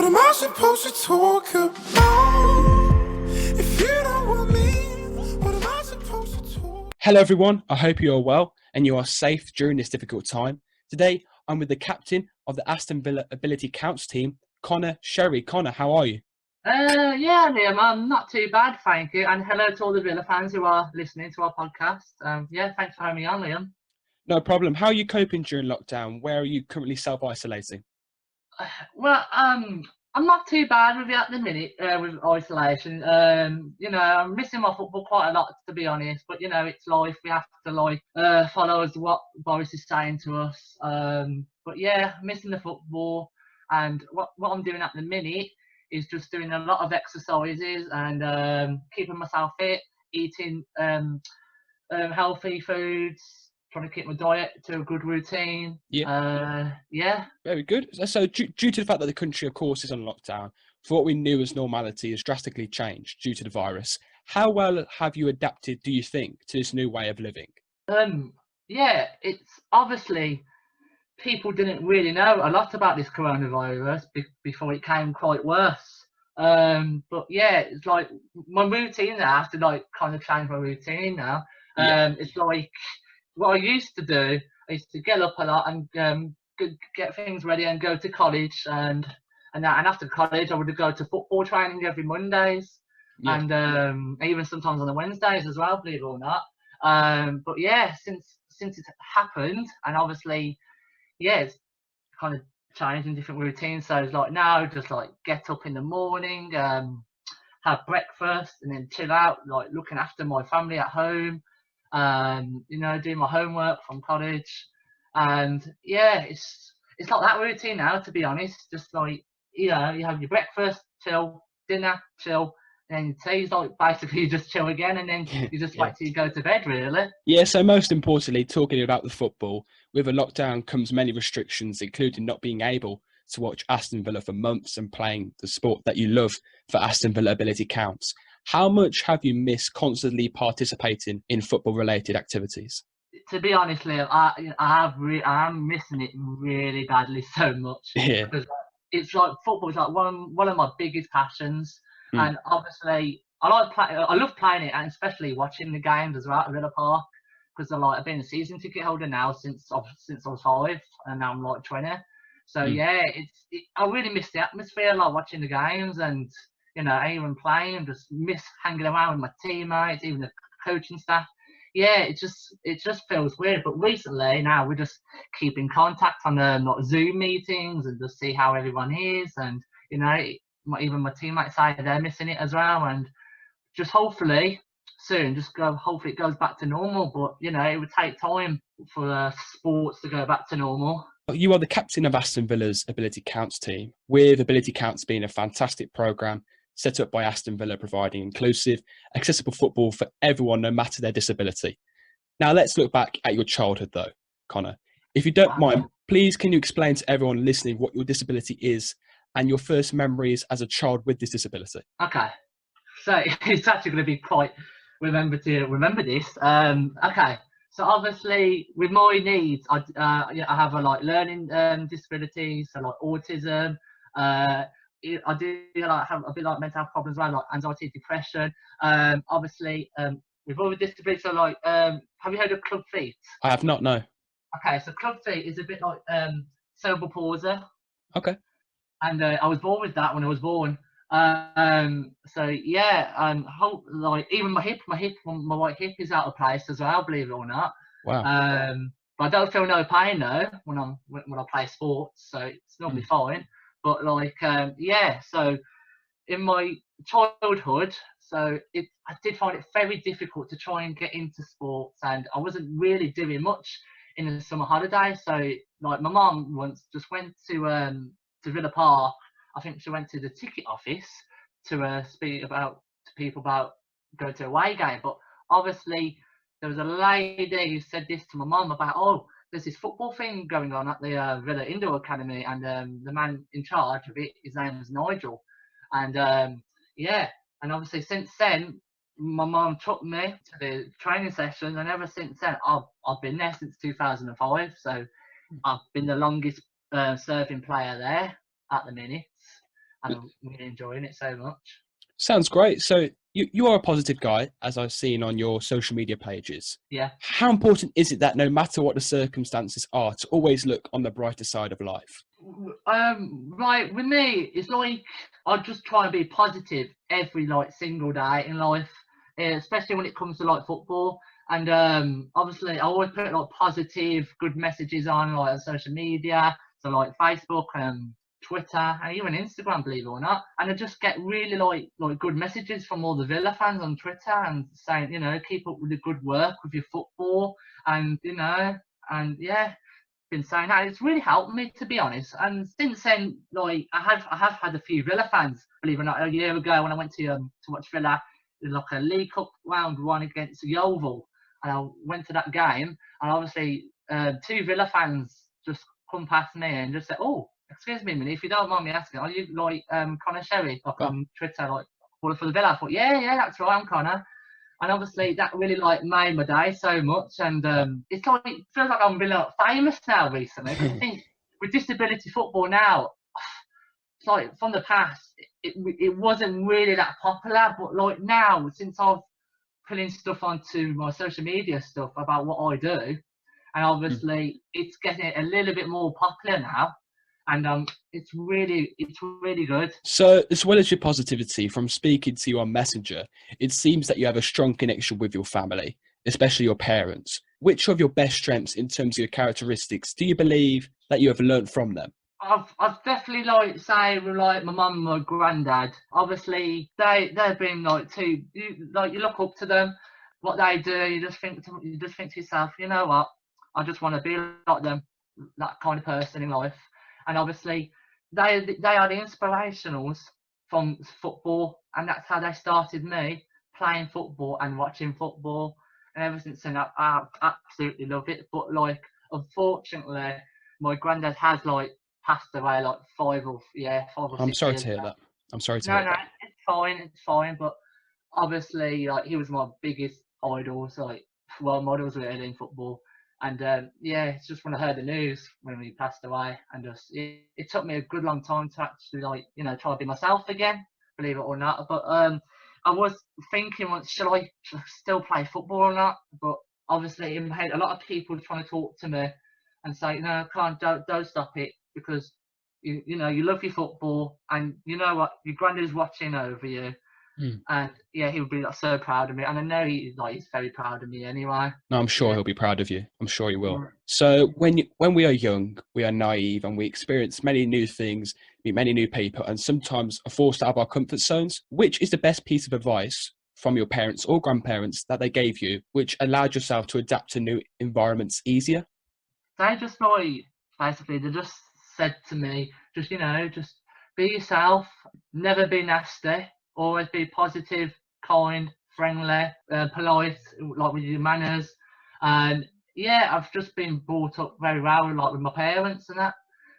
What am I supposed to talk about? If you don't want me, what am I supposed to talk? Hello everyone, I hope you are well and you are safe during this difficult time. Today, I'm with the captain of the Aston Villa Ability Counts team, Connor Sherry. Connor, how are you? Yeah, Liam, I'm not too bad, thank you. And hello to all the Villa fans who are listening to our podcast. Yeah, thanks for having me on, Liam. No problem. How are you coping during lockdown? Where are you currently self-isolating? Well, I'm not too bad with it at the minute with isolation. I'm missing my football quite a lot, to be honest. But it's life. We have to follow what Boris is saying to us. But yeah, missing the football, and what I'm doing at the minute is just doing a lot of exercises and keeping myself fit, eating healthy foods, trying to keep my diet to a good routine. Yeah. Very good. So due to the fact that the country, of course, is on lockdown, for what we knew as normality has drastically changed due to the virus. How well have you adapted, do you think, to this new way of living? Yeah, it's obviously people didn't really know a lot about this coronavirus before it came quite worse. But yeah, it's like my routine now. I have to kind of change my routine now. It's like what I used to do. I used to get up a lot and get things ready and go to college and after college I would go to football training every Mondays and even sometimes on the Wednesdays as well, believe it or not. But yeah, since it happened, and obviously it's kind of changing different routines. So it's like now just like get up in the morning, have breakfast and then chill out, like looking after my family at home, doing my homework from college. And yeah, it's like that routine now, to be honest. Just like, you have your breakfast, chill, dinner, chill, and tea's like basically just chill again, and then you just wait till you go to bed, really. Yeah, so most importantly, talking about the football, with a lockdown comes many restrictions, including not being able to watch Aston Villa for months and playing the sport that you love for Aston Villa Ability Counts. How much have you missed constantly participating in football-related activities? To be honest, Liam, I am missing it really badly so much. Yeah. Because it's like football is like one of my biggest passions, and obviously I love playing it, and especially watching the games as well at Villa Park, because I've been a season ticket holder now since I was 5, and now I'm like 20. So I really miss the atmosphere, like watching the games, and even playing, just miss hanging around with my teammates, even the coaching staff. Yeah, it just feels weird. But recently, now we just keep in contact on the Zoom meetings and just see how everyone is, and even my teammates say they're missing it as well, and just hopefully soon, hopefully it goes back to normal. But it would take time for sports to go back to normal. You are the captain of Aston Villa's Ability Counts team, with Ability Counts being a fantastic programme set up by Aston Villa, providing inclusive, accessible football for everyone, no matter their disability. Now, let's look back at your childhood, though, Connor. If you don't mind, please can you explain to everyone listening what your disability is and your first memories as a child with this disability? Okay, so it's actually going to be quite remember this. Okay, so obviously with my needs, I have a learning disabilities, so like autism. I do have a bit like mental health problems around like anxiety, depression. Obviously, with all the disabilities, so have you heard of club feet? I have not, no. Okay, so club feet is a bit like cerebral palsy. Okay. And I was born with that when I was born. So yeah, even my right hip is out of place as well, believe it or not. Wow. But I don't feel no pain though when I play sports, so it's normally fine. But so in my childhood, I did find it very difficult to try and get into sports, and I wasn't really doing much in the summer holiday. So my mum once just went to Villa Park. I think she went to the ticket office to speak to people about going to a away game. But obviously there was a lady who said this to my mum about, there's this football thing going on at the Villa Indoor Academy, and the man in charge of it, his name is Nigel. And and obviously since then, my mum took me to the training sessions, and ever since then, I've been there since 2005. So I've been the longest serving player there at the minute. and I'm really enjoying it so much. Sounds great. So you are a positive guy, as I've seen on your social media pages. Yeah. How important is it that no matter what the circumstances are, to always look on the brighter side of life? Right, with me, it's like I just try and be positive every like single day in life, especially when it comes to like football. And obviously, I always put like positive, good messages on like on social media, so like Facebook and Twitter and even Instagram, believe it or not. And I just get really like good messages from all the Villa fans on Twitter and saying, keep up with the good work with your football, and and yeah, been saying that. It's really helped me, to be honest. And since then, like I have had a few Villa fans, believe it or not. A year ago, when I went to watch Villa, it was like a League Cup round one against Yeovil, and I went to that game. And obviously, two Villa fans just come past me and just said, "Oh, excuse me a minute, if you don't mind me asking, are you like Connor Sherry, like on Twitter, like for the Villa?" I thought, yeah, that's right, I'm Connor. And obviously that really like made my day so much, and it's like it feels like I'm really like, famous now recently. I think with disability football now, it's like from the past, it wasn't really that popular, but like now, since I've putting stuff onto my social media stuff about what I do, and obviously it's getting a little bit more popular now. And it's really good. So, as well as your positivity from speaking to you on Messenger, it seems that you have a strong connection with your family, especially your parents. Which of your best strengths in terms of your characteristics do you believe that you have learned from them? I've definitely with my mum and my granddad. Obviously, they've been you look up to them, what they do. You just think to yourself, you know what? I just want to be like them, that kind of person in life. And obviously, they are the inspirationals from football, and that's how they started me playing football and watching football. And ever since then, I absolutely love it. But unfortunately, my granddad has passed away 5 or 6 years. I'm sorry to hear that. I'm sorry to hear that. No, it's fine. But obviously, he was my biggest idol, role models really in football. And it's just when I heard the news when he passed away, and it took me a good long time to actually try to be myself again, believe it or not. But I was thinking once, should I still play football or not? But obviously, in my head, a lot of people trying to talk to me and say, no, don't stop it, because you love your football, and you know what, your granddad's watching over you. And he would be so proud of me, and I know he's very proud of me anyway. No, I'm sure he'll be proud of you. I'm sure he will. So when we are young, we are naive, and we experience many new things, meet many new people, and sometimes are forced out of our comfort zones. Which is the best piece of advice from your parents or grandparents that they gave you, which allowed yourself to adapt to new environments easier? They just basically they just said to me, just be yourself, never be nasty. Always be positive, kind, friendly, polite, with your manners. And I've just been brought up very well, with my parents and that.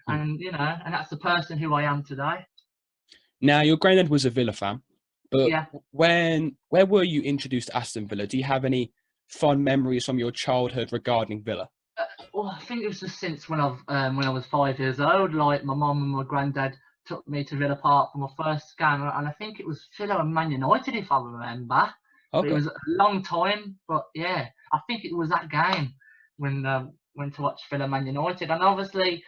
And and that's the person who I am today. Now, your granddad was a Villa fan, but yeah. Where were you introduced to Aston Villa? Do you have any fond memories from your childhood regarding Villa? I think it was just since when I was 5 years old. My mum and my granddad took me to Villa Park for my first game, and I think it was Villa and Man United, if I remember. Okay. It was a long time, but I think it was that game when went to watch Villa Man United. And obviously,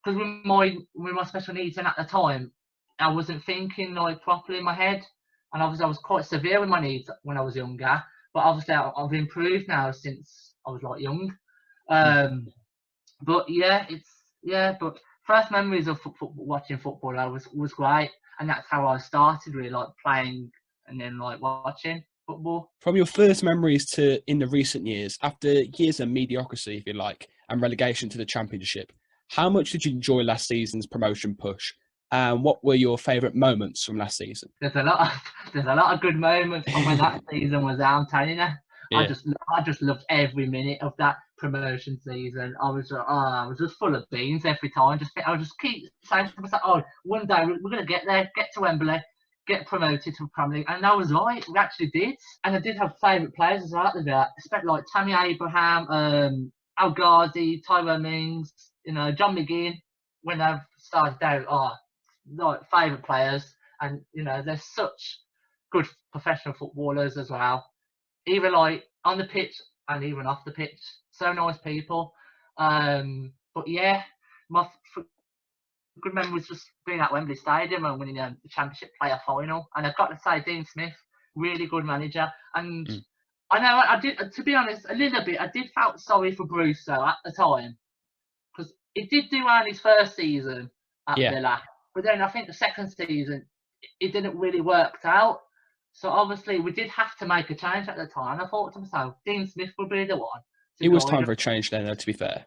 because with my special needs, and at the time I wasn't thinking properly in my head, and obviously I was quite severe with my needs when I was younger. But obviously I've improved now since I was young. But first memories of watching football was great, and that's how I started really playing and then watching football. From your first memories to in the recent years, after years of mediocrity, if you like, and relegation to the Championship, how much did you enjoy last season's promotion push? And what were your favourite moments from last season? There's a lot of good moments from when that season was out. I'm telling you. Yeah. I just loved every minute of that promotion season. I was just full of beans every time. I would just keep saying to myself, "Oh, one day we're going to get there, get to Wembley, get promoted to Premier League." And I was right, we actually did. And I did have favourite players as well at the bit, especially Tammy Abraham, Al Ghazi, Tyrone Mings, John McGinn. When I started out, like favourite players, and they're such good professional footballers as well. Even like on the pitch and even off the pitch, so nice people. But yeah, my good memories just being at Wembley Stadium and winning the Championship player final. And I've got to say, Dean Smith, really good manager. And I know I did, to be honest, a little bit. I did felt sorry for Bruce though at the time, because he did do well in his first season at Villa, but then I think the second season it didn't really work out. So obviously we did have to make a change at the time. I thought to myself, Dean Smith would be the one. It was time for a change then, though, to be fair.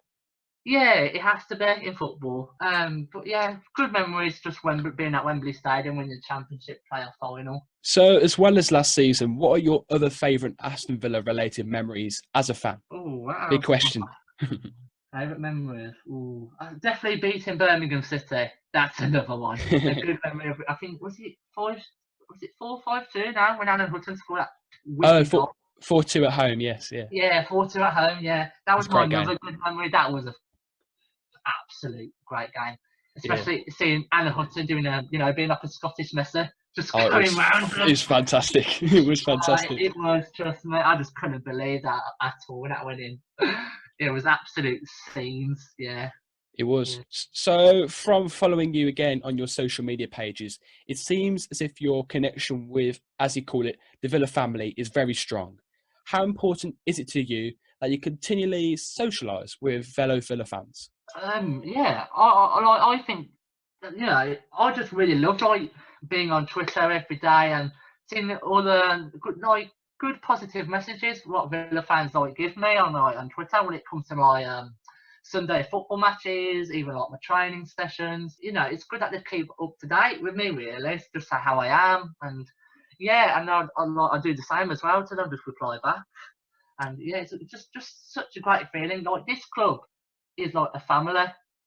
Yeah, it has to be in football. But yeah, good memories just being at Wembley Stadium winning the Championship playoff final. So, as well as last season, what are your other favourite Aston Villa-related memories as a fan? Oh, wow. Big question. Favourite memories? Ooh, definitely beating Birmingham City. That's another one. A good memory of, I think, was it 4-5-2 now when Alan Hutton scored that? 4-2 at home, yes, yeah. Yeah, 4-2 at home, yeah. That was my another good memory. That was an absolute great game. Especially seeing Alan Hutton doing being like a Scottish messer, just going round. It was fantastic. It was fantastic. It was just, mate, I just couldn't believe that at all when that went in. It was absolute scenes, yeah. It was. Yeah. So, from following you again on your social media pages, it seems as if your connection with, as you call it, the Villa family is very strong. How important is it to you that you continually socialise with fellow Villa fans? Yeah, I think, I just really love being on Twitter every day and seeing all the good positive messages what Villa fans give me on Twitter when it comes to my Sunday football matches, even like my training sessions. It's good that they keep up to date with me, really. It's just how I am, and yeah, and I do the same as well to them, just reply back. And yeah, it's just such a great feeling. Like, this club is like a family,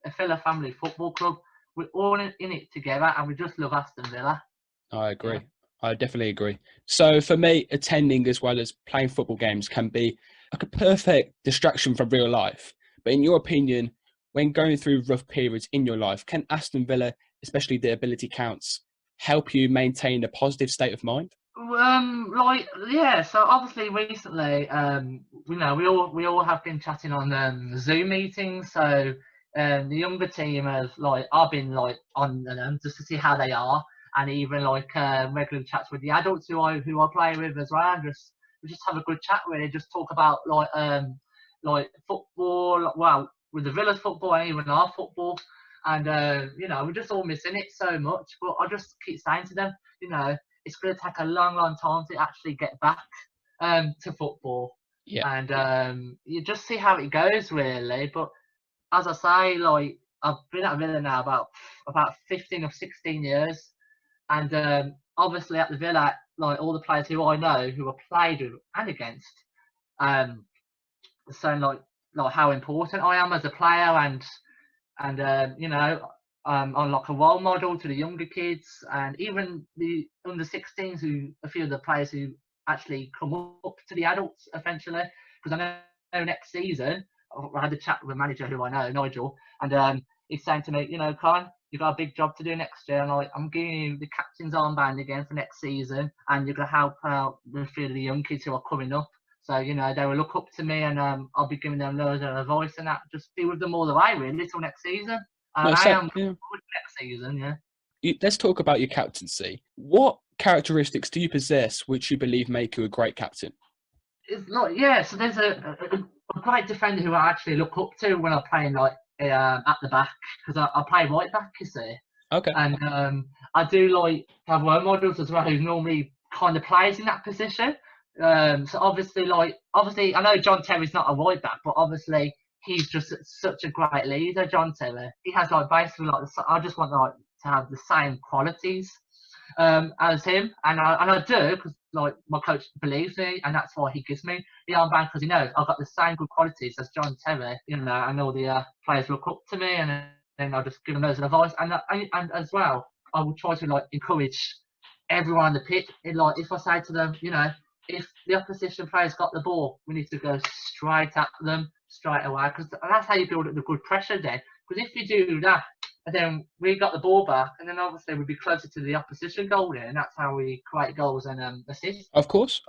a Villa family football club. We're all in it together, and we just love Aston Villa. I agree. Yeah. I definitely agree. So for me, attending as well as playing football games can be like a perfect distraction from real life. But in your opinion, when going through rough periods in your life, can Aston Villa, especially the ability counts, help you maintain a positive state of mind? So obviously recently, we all have been chatting on Zoom meetings. So the younger team I've been on them just to see how they are, and even regular chats with the adults who I play with as well. And we just have a good chat, really, just talk about football, well, with the Villa's football and even our football. And, we're just all missing it so much. But I just keep saying to them, it's going to take a long, long time to actually get back to football. Yeah. And you just see how it goes, really. But as I say, I've been at Villa now about 15 or 16 years. And obviously at the Villa, all the players who I know, who I played with and against, saying how important I am as a player, and I'm like a role model to the younger kids, and even the under 16s, who a few of the players who actually come up to the adults eventually. Because I know next season, I had a chat with a manager who I know, Nigel, and he's saying to me, Con, you've got a big job to do next year, and I'm giving you the captain's armband again for next season, and you're going to help out with a few of the young kids who are coming up. So, they will look up to me, and I'll be giving them loads of advice and that. Just be with them all the way, really, till next season. I am good next season, yeah. Let's talk about your captaincy. What characteristics do you possess which you believe make you a great captain? So there's a great defender who I actually look up to when I'm playing at the back, because I play right back, you see. Okay. And I do have role models as well who normally kind of plays in that position. So obviously I know John Terry's not a right back, but obviously he's just such a great leader, John Terry. He has basically I just want to have the same qualities as him, and I do, because my coach believes me, and that's why he gives me the armband, because he knows I've got the same good qualities as John Terry. And all the players look up to me, and then I'll just give them those advice, and as well I will try to encourage everyone on the pitch. If I say to them, if the opposition players got the ball, we need to go straight at them straight away, because that's how you build up the good pressure there. Because if you do that and then we got the ball back, and then obviously we'd be closer to the opposition goal there, and that's how we create goals and assists. Of course,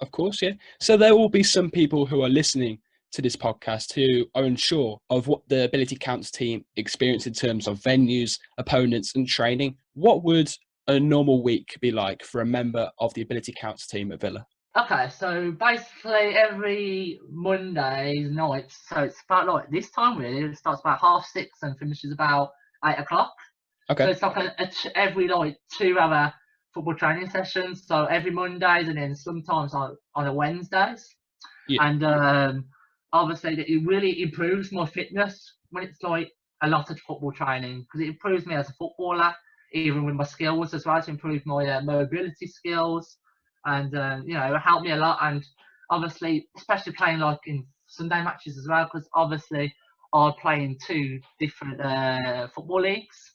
yeah. So there will be some people who are listening to this podcast who are unsure of what the Ability Counts team experience in terms of venues, opponents, and training. What would a normal week be like for a member of the Ability Counts team at Villa? Okay, so basically every Monday night, so it's about like this time really, it starts about 6:30 and finishes about 8:00. Okay. So it's like every like 2-hour football training sessions. So every Mondays and then sometimes on a Wednesdays. Yeah. And obviously it really improves my fitness when it's like a lot of football training, because it improves me as a footballer, even with my skills as well, to improve my mobility skills. And it helped me a lot. And obviously, especially playing like in Sunday matches as well, because obviously I play in 2 different football leagues.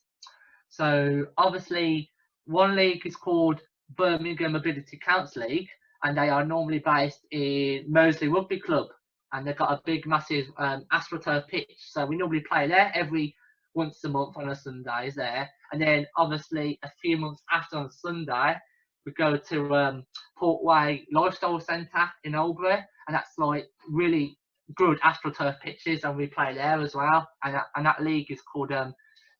So obviously, one league is called Birmingham Ability Counts League, and they are normally based in Moseley Rugby Club, and they've got a big, massive AstroTurf pitch. So we normally play there every once a month on a Sunday is there. And then obviously a few months after on Sunday, we go to Portway Lifestyle Centre in Albury, and that's like really good AstroTurf pitches, and we play there as well. And that league is called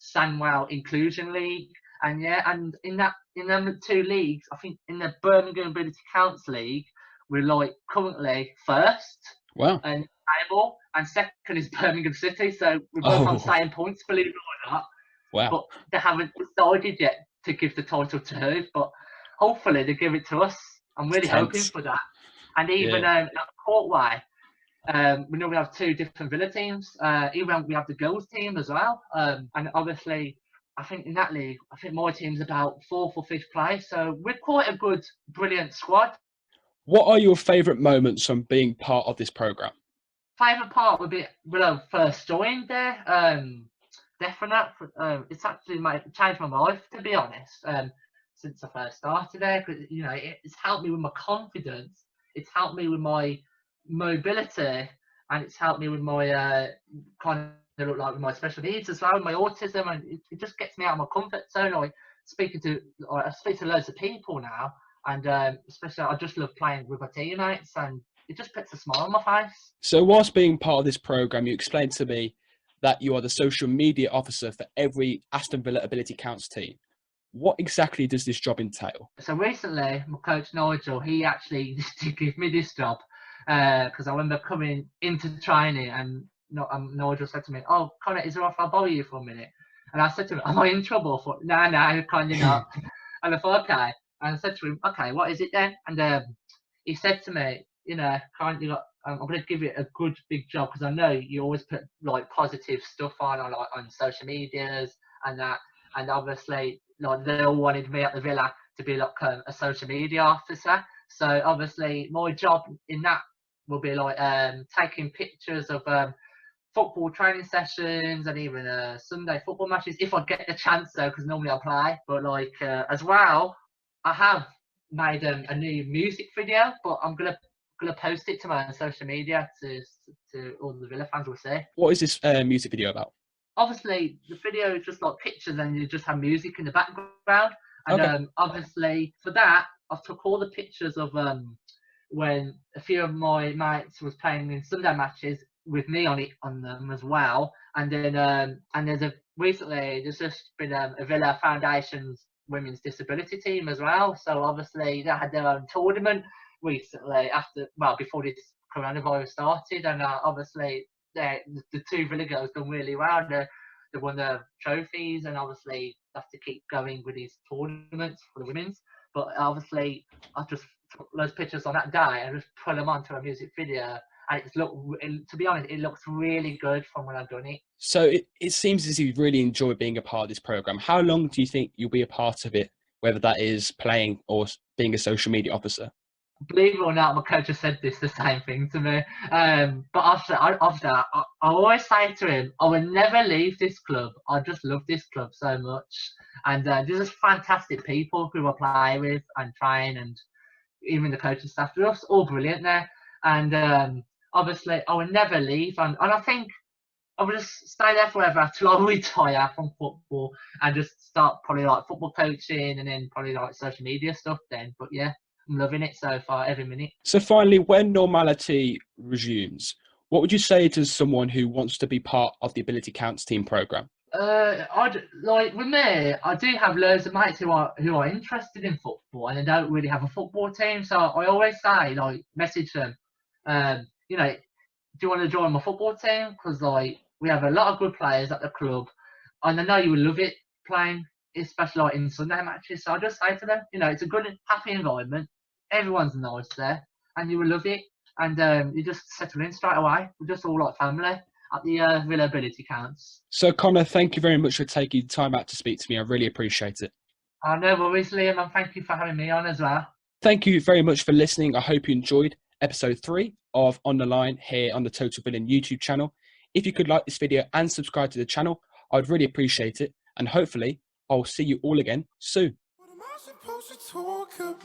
Sandwell Inclusion League. And and in them 2 leagues, I think in the Birmingham Ability Counts League, we're like currently first. Wow. And table, and second is Birmingham City. So we're both on the same points, believe it or not. Wow. But they haven't decided yet to give the title to who, but hopefully they give it to us. I'm really hoping for that. And even at Portway, we normally have 2 different Villa teams. Even we have the girls team as well. And obviously, I think in that league, I think my team's about 4th or 5th place. So we're quite a good, brilliant squad. What are your favourite moments from being part of this programme? Favourite part would be when I first joined there. Definitely, it's actually changed my life, to be honest, since I first started there. Because it's helped me with my confidence, it's helped me with my mobility, and it's helped me with my kind of look like with my special needs as well, with my autism, and it just gets me out of my comfort zone. I speak to loads of people now, and especially I just love playing with my teammates, and it just puts a smile on my face. So whilst being part of this programme, you explained to me that you are the social media officer for every Aston Villa Ability Counts team. What exactly does this job entail? So recently, my coach Nigel, he actually did give me this job, because I remember coming into training and Nigel said to me, "Oh, Connor, is it off? I'll borrow you for a minute." And I said to him, "Am I in trouble?" I thought, no, kind of not. And I thought, okay. And I said to him, "Okay, what is it then?" And he said to me, "Currently, I'm going to give it a good big job, because I know you always put like positive stuff on social medias and that, and obviously like they all wanted me at the Villa to be like a social media officer. So obviously my job in that will be like taking pictures of football training sessions and even Sunday football matches if I get the chance though, because normally I play. But like as well, I have made a new music video, but I'm gonna post it to my social media to all the Villa fans will see. What is this music video about? Obviously, the video is just like pictures, and you just have music in the background. And Okay. obviously, for that, I took all the pictures of when a few of my mates was playing in Sunday matches with me on them as well. And then and recently there's just been a Villa Foundation's women's disability team as well. So obviously they had their own tournament recently before this coronavirus started, and obviously the 2 Villa girls done really well. They won the trophies, and obviously have to keep going with these tournaments for the women's. But obviously I just took those pictures on that day and just put them onto a music video, and to be honest, it looks really good from when I've done it. So it seems as if you really enjoy being a part of this programme. How long do you think you'll be a part of it, whether that is playing or being a social media officer? Believe it or not, my coach has said the same thing to me. But after that, I always say to him, I will never leave this club. I just love this club so much. And there's just fantastic people who I play with and train, and even the coaching staff. They're just all brilliant there. And obviously, I will never leave. And I think I would just stay there forever till I retire from football and just start probably like football coaching and then probably like social media stuff then. But yeah, I'm loving it so far, every minute. So finally, when normality resumes, what would you say to someone who wants to be part of the Ability Counts team program? I'd like with me. I do have loads of mates who are interested in football and they don't really have a football team. So I always say like message them. You know, do you want to join my football team? Because like we have a lot of good players at the club, and I know you will love it playing, especially like in Sunday matches. So I just say to them, you know, it's a good, happy environment. Everyone's nice there, and you will love it. And you just settle in straight away. We're just all like family at the Villa Ability Counts. So Connor, thank you very much for taking the time out to speak to me. I really appreciate it. No worries, Liam, and thank you for having me on as well. Thank you very much for listening. I hope you enjoyed episode 3 of On The Line here on the Total Villain YouTube channel. If you could like this video and subscribe to the channel, I'd really appreciate it. And hopefully I'll see you all again soon. What am I supposed to talk about?